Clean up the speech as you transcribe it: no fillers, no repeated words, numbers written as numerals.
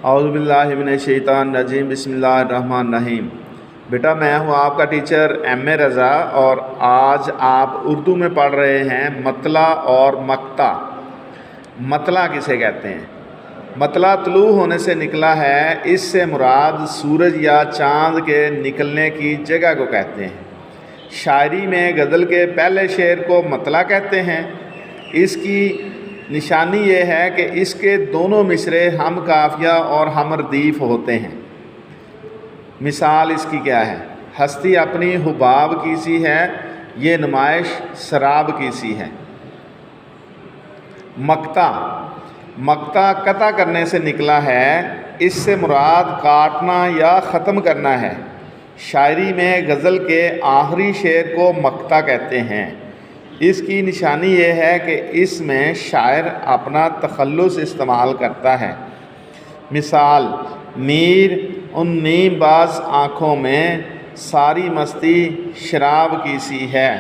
اعوذ باللہ من الشیطان الرجیم، بسم اللہ الرحمن الرحیم۔ بیٹا میں ہوں آپ کا ٹیچر ایم اے رضا، اور آج آپ اردو میں پڑھ رہے ہیں مطلع اور مقطع۔ مطلع کسے کہتے ہیں؟ مطلع طلوع ہونے سے نکلا ہے، اس سے مراد سورج یا چاند کے نکلنے کی جگہ کو کہتے ہیں۔ شاعری میں غزل کے پہلے شعر کو مطلع کہتے ہیں۔ اس کی نشانی یہ ہے کہ اس کے دونوں مصرعے ہم قافیہ اور ہم ردیف ہوتے ہیں۔ مثال اس کی کیا ہے؟ ہستی اپنی حباب کی سی ہے، یہ نمائش سراب کی سی ہے۔ مقطع مقطع قطع کرنے سے نکلا ہے، اس سے مراد کاٹنا یا ختم کرنا ہے۔ شاعری میں غزل کے آخری شعر کو مقطع کہتے ہیں۔ اس کی نشانی یہ ہے کہ اس میں شاعر اپنا تخلص استعمال کرتا ہے۔ مثال: میر ان نیم باز آنکھوں میں، ساری مستی شراب کی سی ہے۔